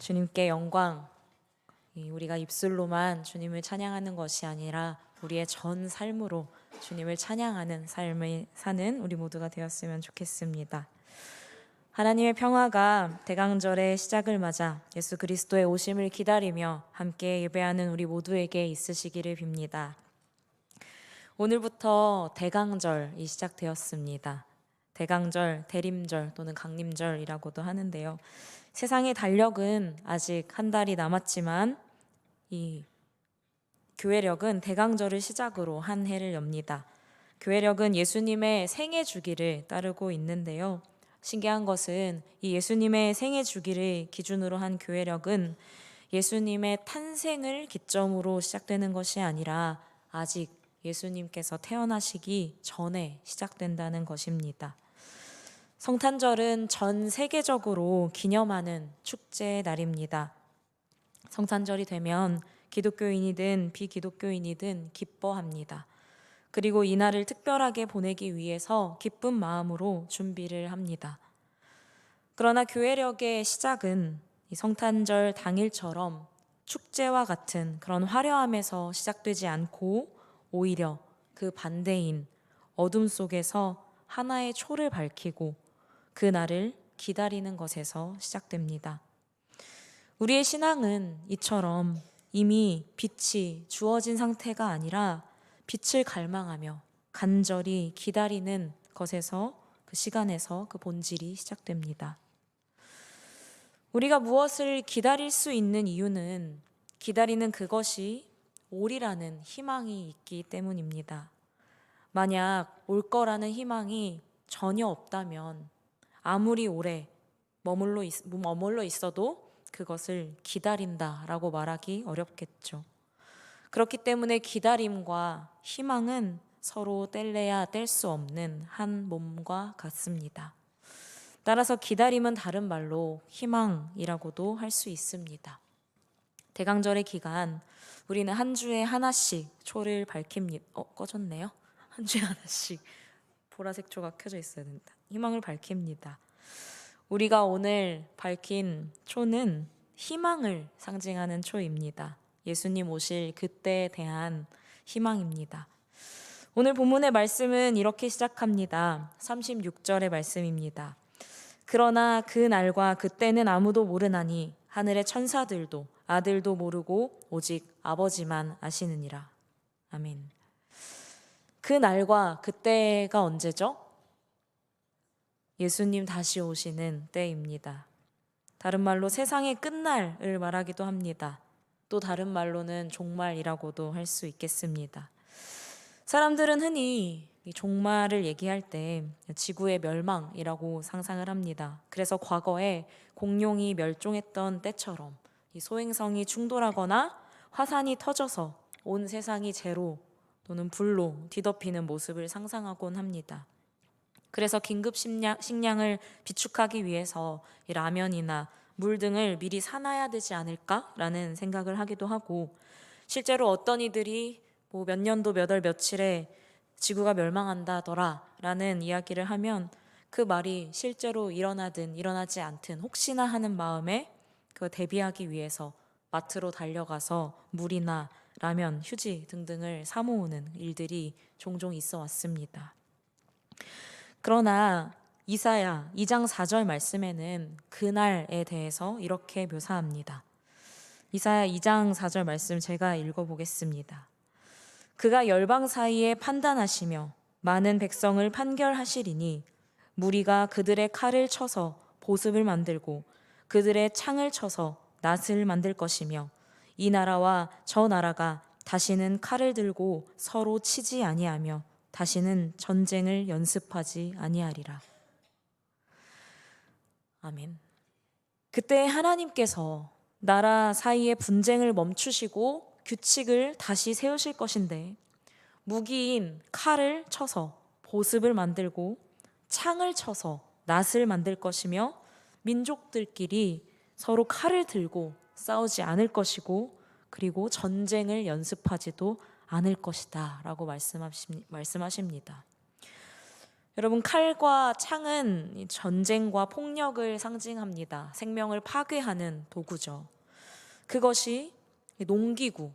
주님께 영광, 우리가 입술로만 주님을 찬양하는 것이 아니라 우리의 전 삶으로 주님을 찬양하는 삶을 사는 우리 모두가 되었으면 좋겠습니다. 하나님의 평화가 대강절의 시작을 맞아 예수 그리스도의 오심을 기다리며 함께 예배하는 우리 모두에게 있으시기를 빕니다. 오늘부터 대강절이 시작되었습니다. 대강절, 대림절 또는 강림절이라고도 하는데요. 세상의 달력은 아직 한 달이 남았지만 이 교회력은 대강절을 시작으로 한 해를 엽니다. 교회력은 예수님의 생애 주기를 따르고 있는데요. 신기한 것은 이 예수님의 생애 주기를 기준으로 한 교회력은 예수님의 탄생을 기점으로 시작되는 것이 아니라 아직 예수님께서 태어나시기 전에 시작된다는 것입니다. 성탄절은 전 세계적으로 기념하는 축제의 날입니다. 성탄절이 되면 기독교인이든 비기독교인이든 기뻐합니다. 그리고 이날을 특별하게 보내기 위해서 기쁜 마음으로 준비를 합니다. 그러나 교회력의 시작은 이 성탄절 당일처럼 축제와 같은 그런 화려함에서 시작되지 않고 오히려 그 반대인 어둠 속에서 하나의 초를 밝히고 그 날을 기다리는 것에서 시작됩니다. 우리의 신앙은 이처럼 이미 빛이 주어진 상태가 아니라 빛을 갈망하며 간절히 기다리는 것에서, 그 시간에서 그 본질이 시작됩니다. 우리가 무엇을 기다릴 수 있는 이유는 기다리는 그것이 오리라는 희망이 있기 때문입니다. 만약 올 거라는 희망이 전혀 없다면 아무리 오래 머물러 있어도 그것을 기다린다라고 말하기 어렵겠죠. 그렇기 때문에 기다림과 희망은 서로 뗄래야 뗄 수 없는 한 몸과 같습니다. 따라서 기다림은 다른 말로 희망이라고도 할 수 있습니다. 대강절의 기간 우리는 한 주에 하나씩 초를 밝힙니다. 꺼졌네요. 한 주에 하나씩 보라색 초가 켜져 있어야 된다. 희망을 밝힙니다. 우리가 오늘 밝힌 초는 희망을 상징하는 초입니다. 예수님 오실 그때에 대한 희망입니다. 오늘 본문의 말씀은 이렇게 시작합니다. 36절의 말씀입니다. 그러나 그 날과 그때는 아무도 모르나니 하늘의 천사들도 아들도 모르고 오직 아버지만 아시느니라. 아멘. 그 날과 그때가 언제죠? 예수님 다시 오시는 때입니다. 다른 말로 세상의 끝날을 말하기도 합니다. 또 다른 말로는 종말이라고도 할 수 있겠습니다. 사람들은 흔히 종말을 얘기할 때 지구의 멸망이라고 상상을 합니다. 그래서 과거에 공룡이 멸종했던 때처럼 이 소행성이 충돌하거나 화산이 터져서 온 세상이 재로 또는 불로 뒤덮이는 모습을 상상하곤 합니다. 그래서 긴급 식량을 비축하기 위해서 이 라면이나 물 등을 미리 사놔야 되지 않을까라는 생각을 하기도 하고, 실제로 어떤 이들이 몇 년도 몇 월 며칠에 지구가 멸망한다더라 라는 이야기를 하면 그 말이 실제로 일어나든 일어나지 않든 혹시나 하는 마음에 그 대비하기 위해서 마트로 달려가서 물이나 라면, 휴지 등등을 사 모으는 일들이 종종 있어 왔습니다. 그러나 이사야 2장 4절 말씀에는 그날에 대해서 이렇게 묘사합니다. 이사야 2장 4절 말씀 제가 읽어보겠습니다. 그가 열방 사이에 판단하시며 많은 백성을 판결하시리니 무리가 그들의 칼을 쳐서 보습을 만들고 그들의 창을 쳐서 낫을 만들 것이며 이 나라와 저 나라가 다시는 칼을 들고 서로 치지 아니하며 다시는 전쟁을 연습하지 아니하리라. 아멘. 그때 하나님께서 나라 사이의 분쟁을 멈추시고 규칙을 다시 세우실 것인데 무기인 칼을 쳐서 보습을 만들고 창을 쳐서 낫을 만들 것이며 민족들끼리 서로 칼을 들고 싸우지 않을 것이고 그리고 전쟁을 연습하지도 않을 것이다 라고 말씀하십니다. 여러분, 칼과 창은 이 전쟁과 폭력을 상징합니다. 생명을 파괴하는 도구죠. 그것이 이 농기구,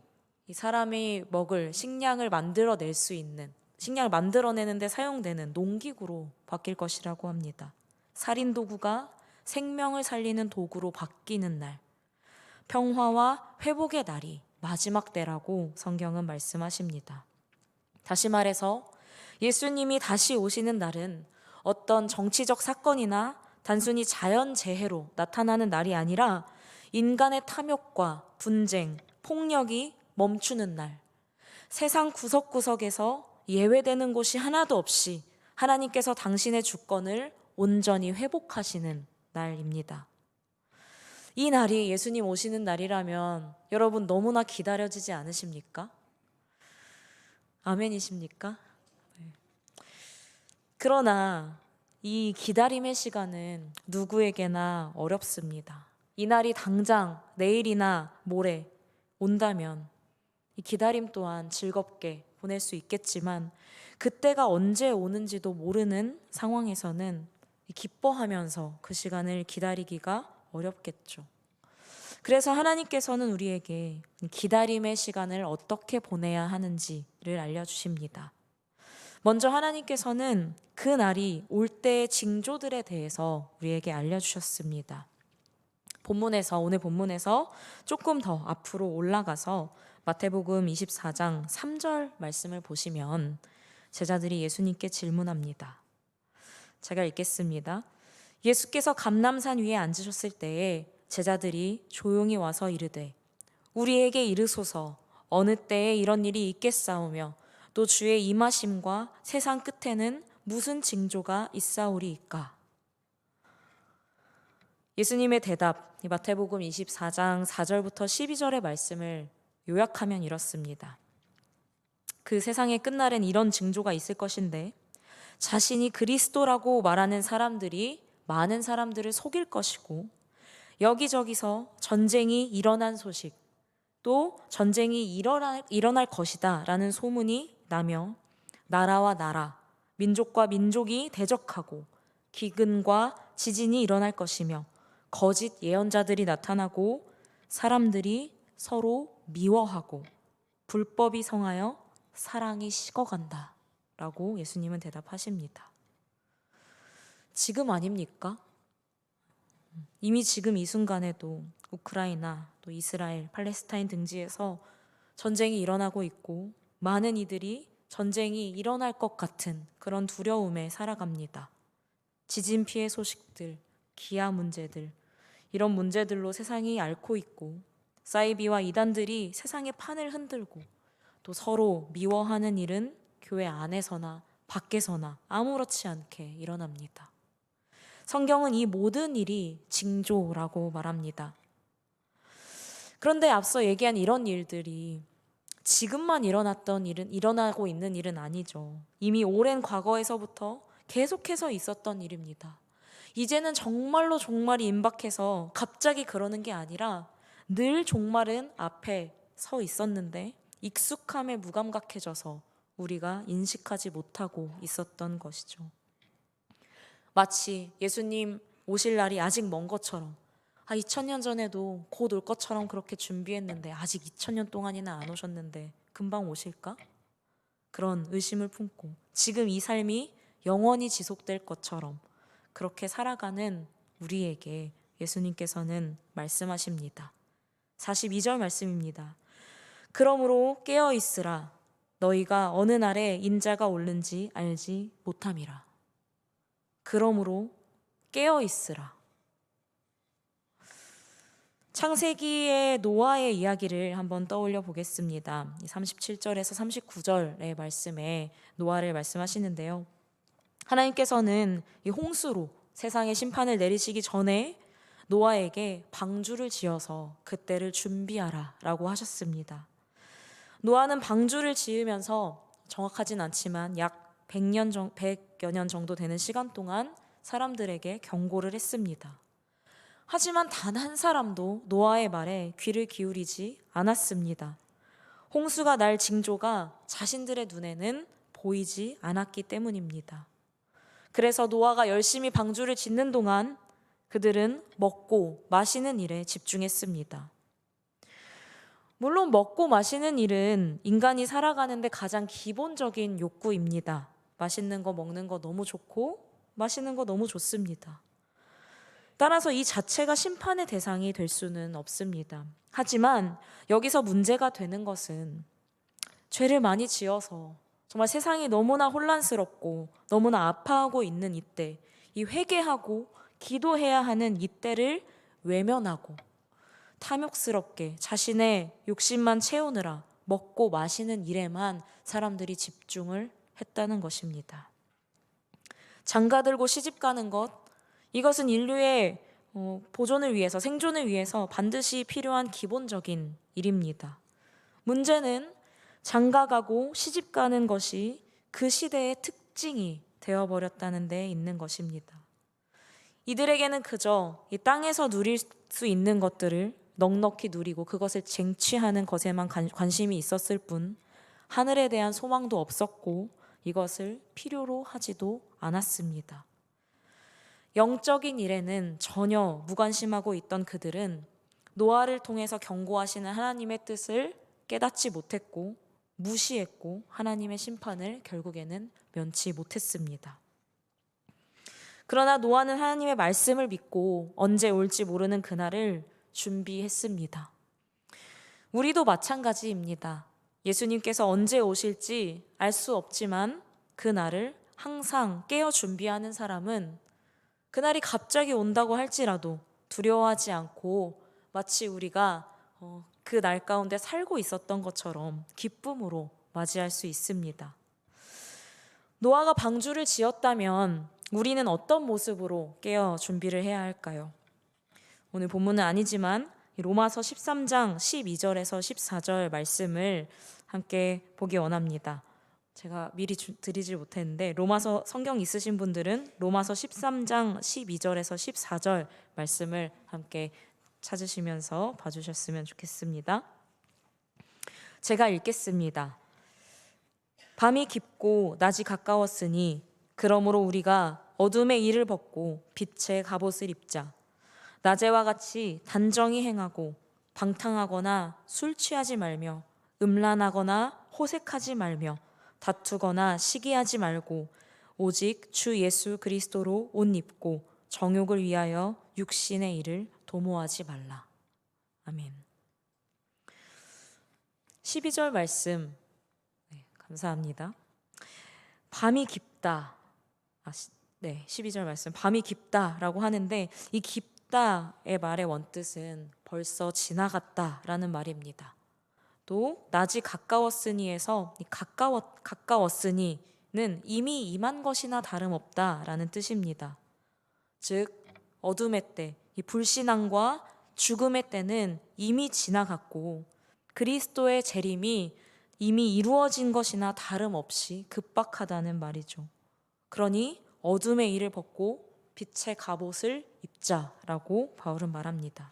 이 사람이 먹을 식량을 만들어낼 수 있는, 식량을 만들어내는데 사용되는 농기구로 바뀔 것이라고 합니다. 살인 도구가 생명을 살리는 도구로 바뀌는 날, 평화와 회복의 날이 마지막 때라고 성경은 말씀하십니다. 다시 말해서 예수님이 다시 오시는 날은 어떤 정치적 사건이나 단순히 자연재해로 나타나는 날이 아니라 인간의 탐욕과 분쟁, 폭력이 멈추는 날, 세상 구석구석에서 예외되는 곳이 하나도 없이 하나님께서 당신의 주권을 온전히 회복하시는 날입니다. 이 날이 예수님 오시는 날이라면 여러분 너무나 기다려지지 않으십니까? 아멘이십니까? 그러나 이 기다림의 시간은 누구에게나 어렵습니다. 이 날이 당장 내일이나 모레 온다면 이 기다림 또한 즐겁게 보낼 수 있겠지만 그때가 언제 오는지도 모르는 상황에서는 기뻐하면서 그 시간을 기다리기가 어렵겠죠. 그래서 하나님께서는 우리에게 기다림의 시간을 어떻게 보내야 하는지를 알려주십니다. 먼저 하나님께서는 그 날이 올 때의 징조들에 대해서 우리에게 알려주셨습니다. 오늘 본문에서 조금 더 앞으로 올라가서 마태복음 24장 3절 말씀을 보시면 제자들이 예수님께 질문합니다. 제가 읽겠습니다. 예수께서 감람산 위에 앉으셨을 때에 제자들이 조용히 와서 이르되 우리에게 이르소서 어느 때에 이런 일이 있겠사오며 또 주의 임하심과 세상 끝에는 무슨 징조가 있사오리이까? 예수님의 대답, 마태복음 24장 4절부터 12절의 말씀을 요약하면 이렇습니다. 그 세상의 끝날엔 이런 징조가 있을 것인데 자신이 그리스도라고 말하는 사람들이 많은 사람들을 속일 것이고 여기저기서 전쟁이 일어난 소식, 또 전쟁이 일어날 것이다 라는 소문이 나며 나라와 나라, 민족과 민족이 대적하고 기근과 지진이 일어날 것이며 거짓 예언자들이 나타나고 사람들이 서로 미워하고 불법이 성하여 사랑이 식어간다 라고 예수님은 대답하십니다. 지금 아닙니까? 이미 지금 이 순간에도 우크라이나, 또 이스라엘, 팔레스타인 등지에서 전쟁이 일어나고 있고 많은 이들이 전쟁이 일어날 것 같은 그런 두려움에 살아갑니다. 지진 피해 소식들, 기아 문제들, 이런 문제들로 세상이 앓고 있고 사이비와 이단들이 세상의 판을 흔들고 또 서로 미워하는 일은 교회 안에서나 밖에서나 아무렇지 않게 일어납니다. 성경은 이 모든 일이 징조라고 말합니다. 그런데 앞서 얘기한 이런 일들이 지금만 일어나고 있는 일은 아니죠. 이미 오랜 과거에서부터 계속해서 있었던 일입니다. 이제는 정말로 종말이 임박해서 갑자기 그러는 게 아니라 늘 종말은 앞에 서 있었는데 익숙함에 무감각해져서 우리가 인식하지 못하고 있었던 것이죠. 마치 예수님 오실 날이 아직 먼 것처럼 2000년 전에도 곧 올 것처럼 그렇게 준비했는데 아직 2000년 동안이나 안 오셨는데 금방 오실까? 그런 의심을 품고 지금 이 삶이 영원히 지속될 것처럼 그렇게 살아가는 우리에게 예수님께서는 말씀하십니다. 42절 말씀입니다. 그러므로 깨어 있으라 너희가 어느 날에 인자가 오는지 알지 못함이라. 그러므로 깨어 있으라. 창세기의 노아의 이야기를 한번 떠올려 보겠습니다. 37절에서 39절의 말씀에 노아를 말씀하시는데요. 하나님께서는 이 홍수로 세상의 심판을 내리시기 전에 노아에게 방주를 지어서 그때를 준비하라 라고 하셨습니다. 노아는 방주를 지으면서 정확하진 않지만 약 100여 년 정도 되는 시간 동안 사람들에게 경고를 했습니다. 하지만 단 한 사람도 노아의 말에 귀를 기울이지 않았습니다. 홍수가 날 징조가 자신들의 눈에는 보이지 않았기 때문입니다. 그래서 노아가 열심히 방주를 짓는 동안 그들은 먹고 마시는 일에 집중했습니다. 물론 먹고 마시는 일은 인간이 살아가는데 가장 기본적인 욕구입니다. 맛있는 거 먹는 거 너무 좋고 마시는 거 너무 좋습니다. 따라서 이 자체가 심판의 대상이 될 수는 없습니다. 하지만 여기서 문제가 되는 것은 죄를 많이 지어서 정말 세상이 너무나 혼란스럽고 너무나 아파하고 있는 이때, 이 회개하고 기도해야 하는 이때를 외면하고 탐욕스럽게 자신의 욕심만 채우느라 먹고 마시는 일에만 사람들이 집중을 했다는 것입니다. 장가 들고 시집 가는 것, 이것은 인류의 보존을 위해서, 생존을 위해서 반드시 필요한 기본적인 일입니다. 문제는 장가 가고 시집 가는 것이 그 시대의 특징이 되어버렸다는 데 있는 것입니다. 이들에게는 그저 이 땅에서 누릴 수 있는 것들을 넉넉히 누리고 그것을 쟁취하는 것에만 관심이 있었을 뿐 하늘에 대한 소망도 없었고 이것을 필요로 하지도 않았습니다. 영적인 일에는 전혀 무관심하고 있던 그들은 노아를 통해서 경고하시는 하나님의 뜻을 깨닫지 못했고 무시했고 하나님의 심판을 결국에는 면치 못했습니다. 그러나 노아는 하나님의 말씀을 믿고 언제 올지 모르는 그날을 준비했습니다. 우리도 마찬가지입니다. 예수님께서 언제 오실지 알 수 없지만 그날을 항상 깨어 준비하는 사람은 그날이 갑자기 온다고 할지라도 두려워하지 않고 마치 우리가 그 날 가운데 살고 있었던 것처럼 기쁨으로 맞이할 수 있습니다. 노아가 방주를 지었다면 우리는 어떤 모습으로 깨어 준비를 해야 할까요? 오늘 본문은 아니지만 로마서 13장 12절에서 14절 말씀을 함께 보기 원합니다. 제가 미리 드리질 못했는데 로마서 성경 있으신 분들은 로마서 13장 12절에서 14절 말씀을 함께 찾으시면서 봐주셨으면 좋겠습니다. 제가 읽겠습니다. 밤이 깊고 낮이 가까웠으니 그러므로 우리가 어둠의 일을 벗고 빛의 갑옷을 입자. 낮에와 같이 단정히 행하고 방탕하거나 술 취하지 말며 음란하거나 호색하지 말며 다투거나 시기하지 말고 오직 주 예수 그리스도로 옷 입고 정욕을 위하여 육신의 일을 도모하지 말라. 아멘. 12절 말씀 감사합니다. 밤이 깊다. 12절 말씀 밤이 깊다라고 하는데 이 깊다의 말의 원뜻은 벌써 지나갔다라는 말입니다. 또 낮이 가까웠으니에서 가까웠으니는 이미 임한 것이나 다름없다라는 뜻입니다. 즉 어둠의 때, 이 불신앙과 죽음의 때는 이미 지나갔고 그리스도의 재림이 이미 이루어진 것이나 다름없이 급박하다는 말이죠. 그러니 어둠의 일을 벗고 빛의 갑옷을 입자라고 바울은 말합니다.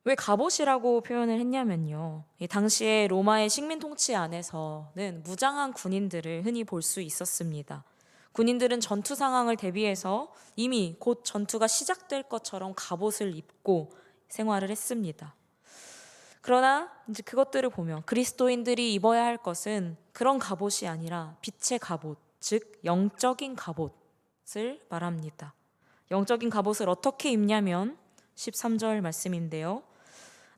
왜 갑옷이라고 표현을 했냐면요. 당시에 로마의 식민 통치 안에서는 무장한 군인들을 흔히 볼 수 있었습니다. 군인들은 전투 상황을 대비해서 이미 곧 전투가 시작될 것처럼 갑옷을 입고 생활을 했습니다. 그러나 이제 그것들을 보면 그리스도인들이 입어야 할 것은 그런 갑옷이 아니라 빛의 갑옷, 즉 영적인 갑옷을 말합니다. 영적인 갑옷을 어떻게 입냐면 13절 말씀인데요.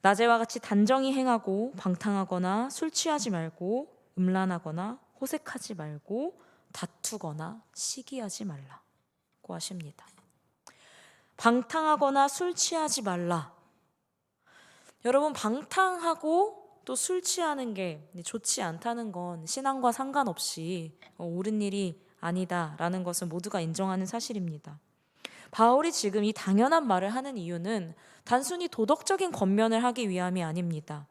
낮에와 같이 단정히 행하고 방탕하거나 술 취하지 말고 음란하거나 호색하지 말고 다투거나 시기하지 말라고 하십니다. 방탕하거나 술 취하지 말라. 여러분, 방탕하고 또 술 취하는 게 좋지 않다는 건 신앙과 상관없이 옳은 일이 아니다라는 것은 모두가 인정하는 사실입니다. 바울이 지금 이 당연한 말을 하는 이유는 단순히 도덕적인 권면을 하기 위함이 아닙니다.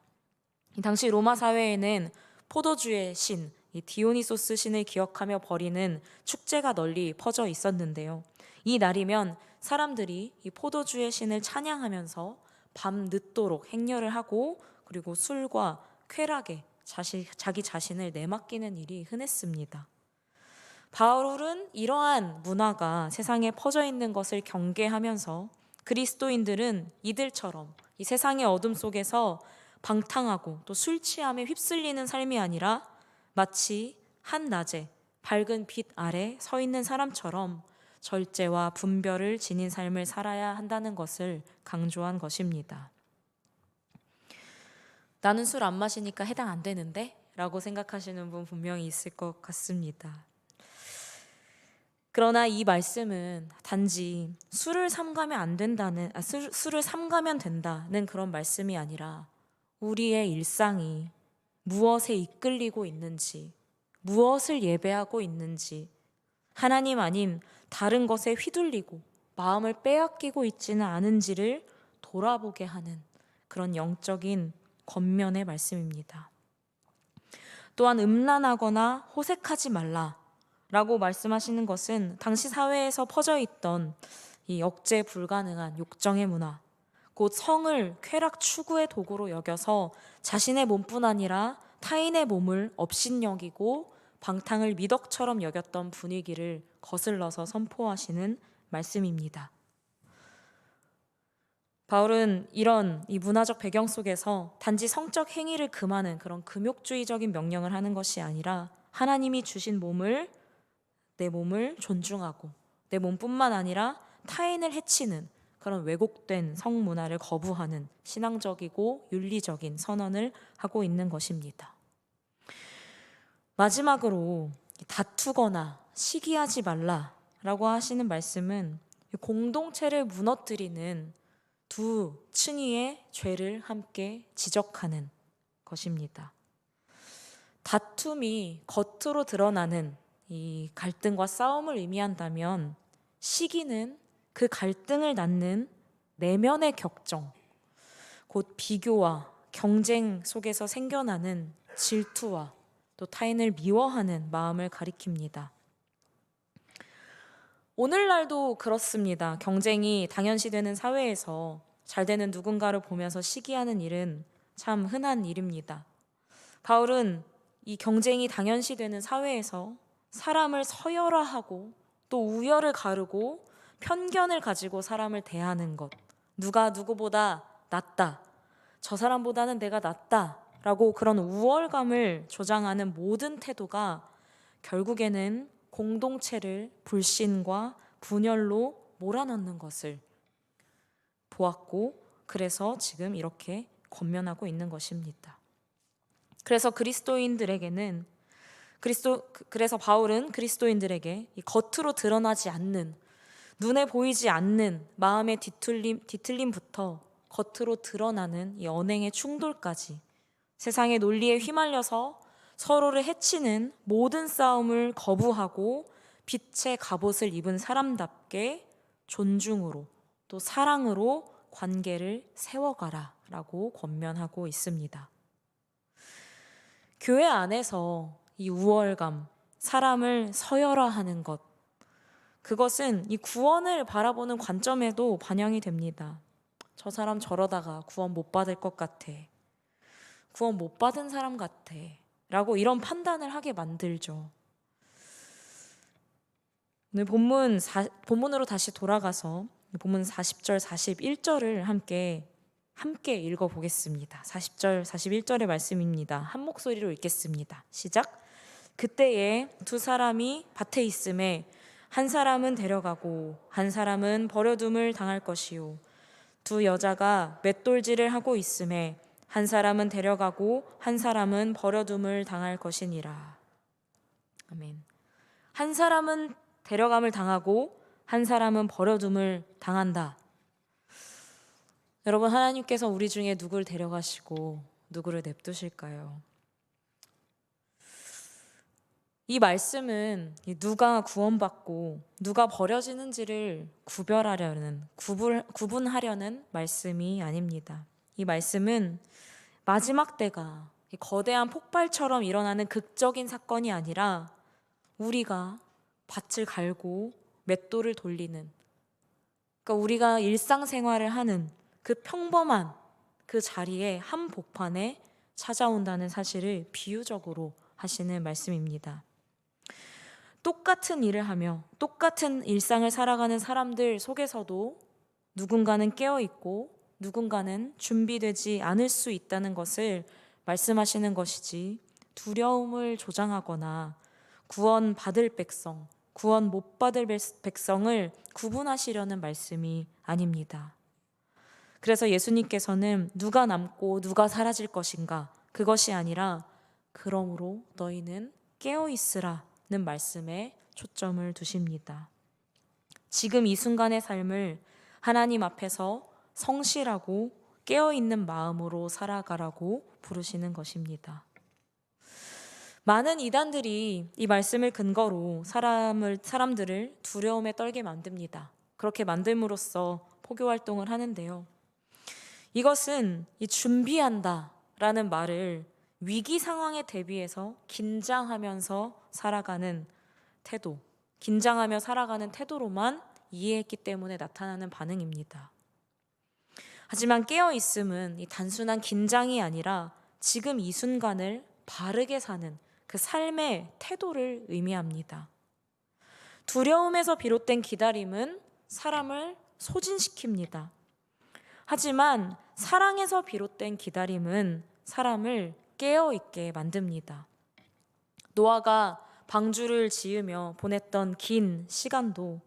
당시 로마 사회에는 포도주의 신, 이 디오니소스 신을 기억하며 벌이는 축제가 널리 퍼져 있었는데요. 이 날이면 사람들이 이 포도주의 신을 찬양하면서 밤 늦도록 행렬을 하고 그리고 술과 쾌락에 자기 자신을 내맡기는 일이 흔했습니다. 바울은 이러한 문화가 세상에 퍼져 있는 것을 경계하면서 그리스도인들은 이들처럼 이 세상의 어둠 속에서 방탕하고 또 술 취함에 휩쓸리는 삶이 아니라 마치 한낮에 밝은 빛 아래 서 있는 사람처럼 절제와 분별을 지닌 삶을 살아야 한다는 것을 강조한 것입니다. 나는 술 안 마시니까 해당 안 되는데? 라고 생각하시는 분 분명히 있을 것 같습니다. 그러나 이 말씀은 단지 술을 삼가면 안 된다는, 술을 삼가면 된다는 그런 말씀이 아니라 우리의 일상이 무엇에 이끌리고 있는지, 무엇을 예배하고 있는지, 하나님 아닌 다른 것에 휘둘리고 마음을 빼앗기고 있지는 않은지를 돌아보게 하는 그런 영적인 권면의 말씀입니다. 또한 음란하거나 호색하지 말라라고 말씀하시는 것은 당시 사회에서 퍼져 있던 이 억제 불가능한 욕정의 문화, 곧 성을 쾌락 추구의 도구로 여겨서 자신의 몸뿐 아니라 타인의 몸을 업신여기고 방탕을 미덕처럼 여겼던 분위기를 거슬러서 선포하시는 말씀입니다. 바울은 이런 이 문화적 배경 속에서 단지 성적 행위를 금하는 그런 금욕주의적인 명령을 하는 것이 아니라 하나님이 주신 내 몸을 존중하고 내 몸뿐만 아니라 타인을 해치는 그런 왜곡된 성문화를 거부하는 신앙적이고 윤리적인 선언을 하고 있는 것입니다. 마지막으로 다투거나 시기하지 말라라고 하시는 말씀은 공동체를 무너뜨리는 두 층위의 죄를 함께 지적하는 것입니다. 다툼이 겉으로 드러나는 이 갈등과 싸움을 의미한다면 시기는 그 갈등을 낳는 내면의 격정, 곧 비교와 경쟁 속에서 생겨나는 질투와 또 타인을 미워하는 마음을 가리킵니다. 오늘날도 그렇습니다. 경쟁이 당연시되는 사회에서 잘 되는 누군가를 보면서 시기하는 일은 참 흔한 일입니다. 바울은 이 경쟁이 당연시되는 사회에서 사람을 서열화하고 또 우열을 가르고 편견을 가지고 사람을 대하는 것, 누가 누구보다 낫다, 저 사람보다는 내가 낫다 라고 그런 우월감을 조장하는 모든 태도가 결국에는 공동체를 불신과 분열로 몰아넣는 것을 보았고, 그래서 지금 이렇게 권면하고 있는 것입니다. 그래서 바울은 그리스도인들에게 이 겉으로 드러나지 않는, 눈에 보이지 않는 마음의 뒤틀림부터 겉으로 드러나는 이 언행의 충돌까지 세상의 논리에 휘말려서 서로를 해치는 모든 싸움을 거부하고 빛의 갑옷을 입은 사람답게 존중으로 또 사랑으로 관계를 세워가라 라고 권면하고 있습니다. 교회 안에서 이 우월감, 사람을 서열화하는 것, 그것은 이 구원을 바라보는 관점에도 반영이 됩니다. 저 사람 저러다가 구원 못 받을 것 같아. 구원 못 받은 사람 같아. 라고 이런 판단을 하게 만들죠. 오늘 본문으로 다시 돌아가서 본문 40절, 41절을 함께 읽어보겠습니다. 40절, 41절의 말씀입니다. 한 목소리로 읽겠습니다. 시작. 그때에 두 사람이 밭에 있음에 한 사람은 데려가고 한 사람은 버려둠을 당할 것이요. 두 여자가 맷돌질을 하고 있음에 한 사람은 데려가고 한 사람은 버려둠을 당할 것이니라. 아멘. 한 사람은 데려감을 당하고 한 사람은 버려둠을 당한다. 여러분, 하나님께서 우리 중에 누구를 데려가시고 누구를 냅두실까요? 이 말씀은 누가 구원받고 누가 버려지는지를 구분하려는 말씀이 아닙니다. 이 말씀은 마지막 때가 거대한 폭발처럼 일어나는 극적인 사건이 아니라 우리가 밭을 갈고 맷돌을 돌리는, 그러니까 우리가 일상생활을 하는 그 평범한 그 자리에 한복판에 찾아온다는 사실을 비유적으로 하시는 말씀입니다. 똑같은 일을 하며 똑같은 일상을 살아가는 사람들 속에서도 누군가는 깨어있고 누군가는 준비되지 않을 수 있다는 것을 말씀하시는 것이지, 두려움을 조장하거나 구원받을 백성, 구원 못 받을 백성을 구분하시려는 말씀이 아닙니다. 그래서 예수님께서는 누가 남고 누가 사라질 것인가, 그것이 아니라 그러므로 너희는 깨어있으라는 말씀에 초점을 두십니다. 지금 이 순간의 삶을 하나님 앞에서 성실하고 깨어있는 마음으로 살아가라고 부르시는 것입니다. 많은 이단들이 이 말씀을 근거로 사람들을 두려움에 떨게 만듭니다. 그렇게 만듦으로써 포교 활동을 하는데요. 이것은 이 준비한다 라는 말을 위기 상황에 대비해서 긴장하면서 살아가는 태도, 긴장하며 살아가는 태도로만 이해했기 때문에 나타나는 반응입니다. 하지만 깨어있음은 이 단순한 긴장이 아니라 지금 이 순간을 바르게 사는 그 삶의 태도를 의미합니다. 두려움에서 비롯된 기다림은 사람을 소진시킵니다. 하지만 사랑에서 비롯된 기다림은 사람을 깨어있게 만듭니다. 노아가 방주를 지으며 보냈던 긴 시간도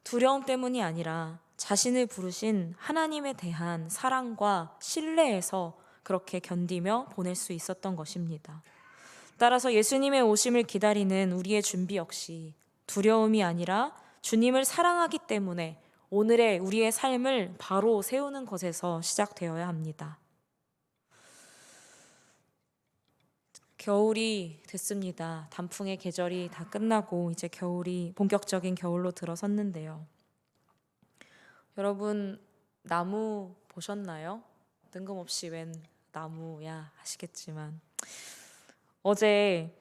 두려움 때문이 아니라 자신을 부르신 하나님에 대한 사랑과 신뢰에서 그렇게 견디며 보낼 수 있었던 것입니다. 따라서 예수님의 오심을 기다리는 우리의 준비 역시 두려움이 아니라 주님을 사랑하기 때문에 오늘의 우리의 삶을 바로 세우는 것에서 시작되어야 합니다. 겨울이 됐습니다. 단풍의 계절이 다 끝나고 이제 겨울이 본격적인 겨울로 들어섰는데요. 여러분, 나무 보셨나요? 뜬금없이 웬 나무야 하시겠지만, 어제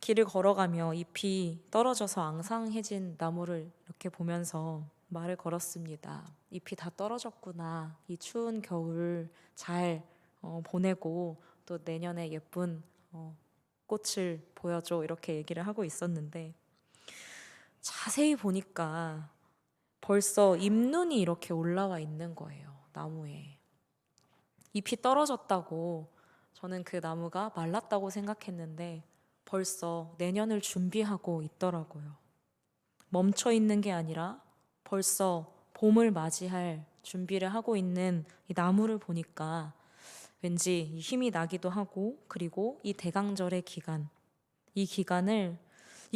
길을 걸어가며 잎이 떨어져서 앙상해진 나무를 이렇게 보면서 말을 걸었습니다. 잎이 다 떨어졌구나. 이 추운 겨울 잘 보내고 또 내년에 예쁜 꽃을 보여줘, 이렇게 얘기를 하고 있었는데, 자세히 보니까 벌써 잎눈이 이렇게 올라와 있는 거예요. 나무에. 잎이 떨어졌다고 저는 그 나무가 말랐다고 생각했는데 벌써 내년을 준비하고 있더라고요. 멈춰 있는 게 아니라 벌써 봄을 맞이할 준비를 하고 있는 이 나무를 보니까 왠지 힘이 나기도 하고, 그리고 이 대강절의 기간, 이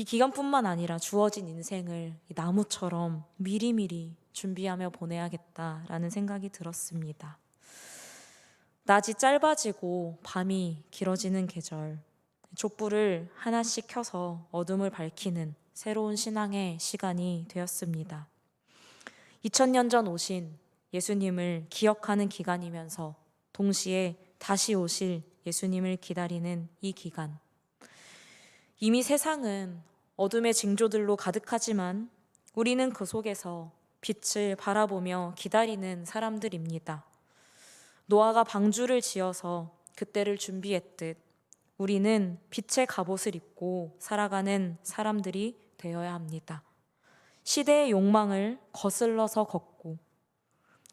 기간뿐만 아니라 주어진 인생을 이 나무처럼 미리미리 준비하며 보내야겠다라는 생각이 들었습니다. 낮이 짧아지고 밤이 길어지는 계절, 촛불을 하나씩 켜서 어둠을 밝히는 새로운 신앙의 시간이 되었습니다. 2000년 전 오신 예수님을 기억하는 기간이면서 동시에 다시 오실 예수님을 기다리는 이 기간. 이미 세상은 어둠의 징조들로 가득하지만 우리는 그 속에서 빛을 바라보며 기다리는 사람들입니다. 노아가 방주를 지어서 그때를 준비했듯 우리는 빛의 갑옷을 입고 살아가는 사람들이 되어야 합니다. 시대의 욕망을 거슬러서 걷고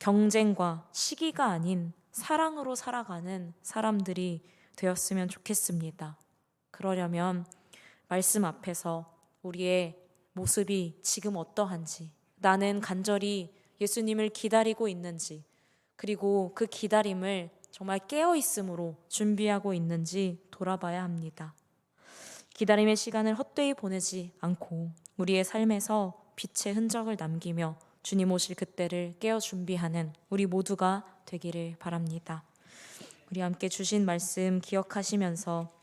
경쟁과 시기가 아닌 사랑으로 살아가는 사람들이 되었으면 좋겠습니다. 그러려면 말씀 앞에서 우리의 모습이 지금 어떠한지, 나는 간절히 예수님을 기다리고 있는지, 그리고 그 기다림을 정말 깨어있음으로 준비하고 있는지 돌아봐야 합니다. 기다림의 시간을 헛되이 보내지 않고 우리의 삶에서 빛의 흔적을 남기며 주님 오실 그때를 깨어 준비하는 우리 모두가 되기를 바랍니다. 우리 함께 주신 말씀 기억하시면서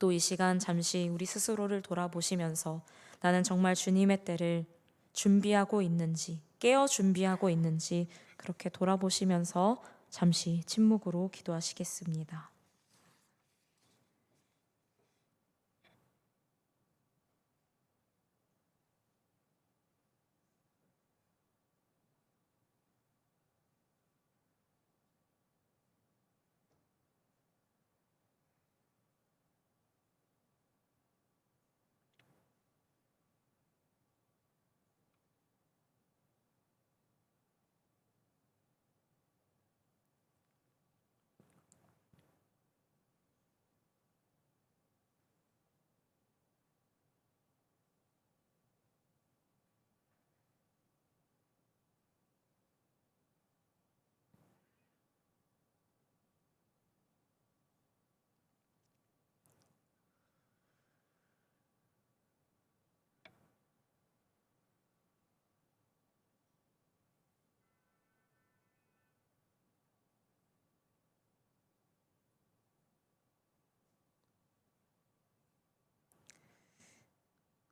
또 이 시간 잠시 우리 스스로를 돌아보시면서 나는 정말 주님의 때를 준비하고 있는지, 깨어 준비하고 있는지 그렇게 돌아보시면서 잠시 침묵으로 기도하시겠습니다.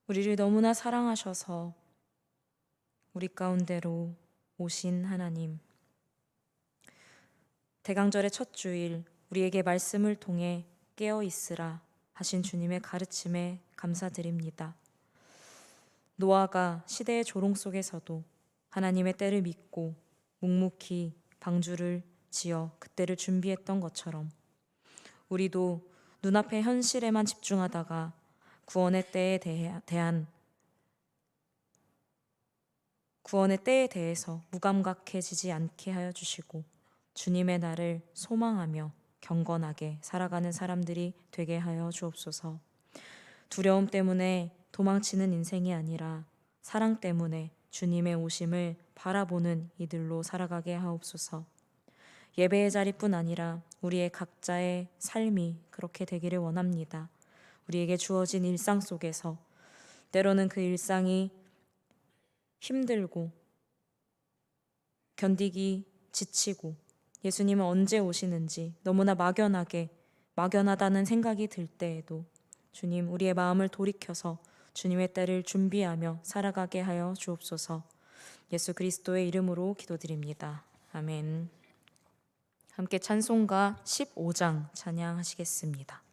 우리를 너무나 사랑하셔서 우리 가운데로 오신 하나님, 대강절의 첫 주일 우리에게 말씀을 통해 깨어 있으라 하신 주님의 가르침에 감사드립니다. 노아가 시대의 조롱 속에서도 하나님의 때를 믿고 묵묵히 방주를 지어 그때를 준비했던 것처럼 우리도 눈앞의 현실에만 집중하다가 구원의 때에 대해서 무감각해지지 않게 하여 주시고 주님의 날을 소망하며 경건하게 살아가는 사람들이 되게 하여 주옵소서. 두려움 때문에 도망치는 인생이 아니라 사랑 때문에 주님의 오심을 바라보는 이들로 살아가게 하옵소서. 예배의 자리뿐 아니라 우리의 각자의 삶이 그렇게 되기를 원합니다. 우리에게 주어진 일상 속에서 때로는 그 일상이 힘들고 견디기 지치고 예수님은 언제 오시는지 너무나 막연하다는 생각이 들 때에도 주님, 우리의 마음을 돌이켜서 주님의 때를 준비하며 살아가게 하여 주옵소서. 예수 그리스도의 이름으로 기도드립니다. 아멘. 함께 찬송가 15장 찬양하시겠습니다.